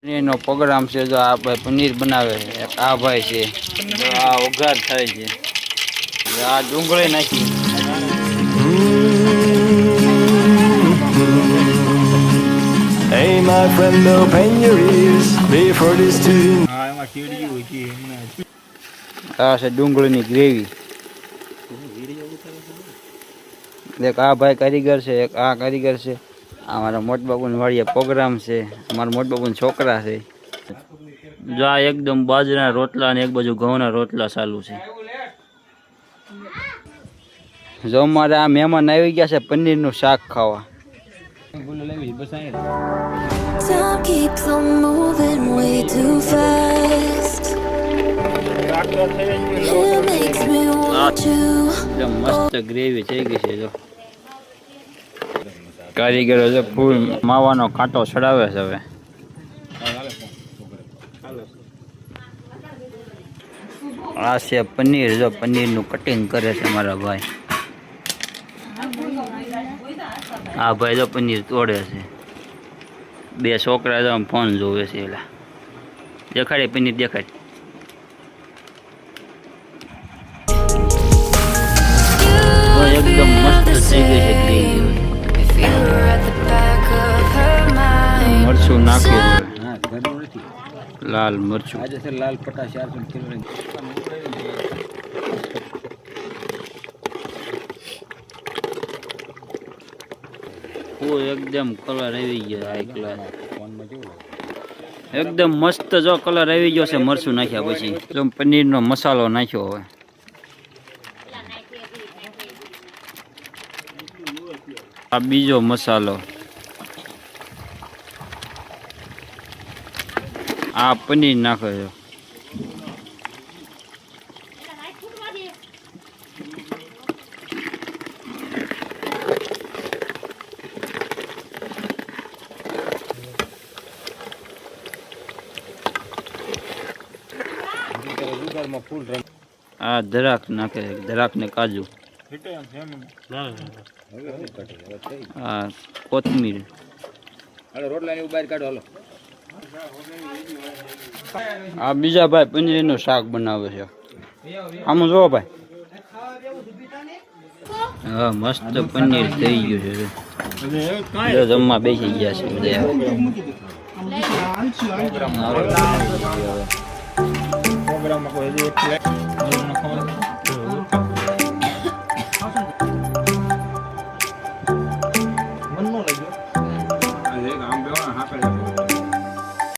પનીરનો programme છે જો આ ભાઈ પનીર બનાવે છે આ ભાઈ છે આ વઘાર થાય છે આ ડુંગળી નાખી Hey my friend, open your ears before this tune. આ છે ડુંગળીની ગ્રેવી એક આ ભાઈ કારીગર છે એક આ કારીગર છે અમારા મોટબાપુની વાડીએ પ્રોગ્રામ છે અમારા મોટબાપુના છોકરા છે જો આ એકદમ બાજરાના રોટલા અને એક બાજુ ઘઉંના રોટલા ચાલુ છે જો અમારે આ મહેમાન આવી ગયા છે પનીરનું શાક ખાવા Time keeps on moving way too fast. It makes me want you. મસ્ત ગ્રેવી થઈ ગઈ છે જો કારીગરો જો ફૂલ માવાનો કાંટો ચડાવે છે હવે આ છે પનીર જો પનીરનું કટિંગ કરે છે મારા ભાઈ આ ભાઈ જો પનીર તોડે છે બે છોકરા જો ફોન જોવે છે એલા દેખાડે પનીર દેખાડ એકદમ મસ્ત થઈ ગઈ છે ગ્રેવી મરચું નાખ્યું લાલ મરચું લાલ પટા 400 કિલો એકદમ કલર આવી ગયો હાઈ ક્લાસ એકદમ મસ્ત જો કલર આવી ગયો છે મરચું નાખ્યા પછી જો પનીરનો મસાલો નાખ્યો હવે આ બીજો મસાલો આ પનીર નાખો છો આ દરાક નાખે દરાક ને કાજુ હા કોથમીર આ બીજા ભાઈ પનીરનું શાક બનાવે છે આમ જોવો ભાઈ હા મસ્ત પનીર થઈ ગયું છે જમવા બેસી ગયા છે બધા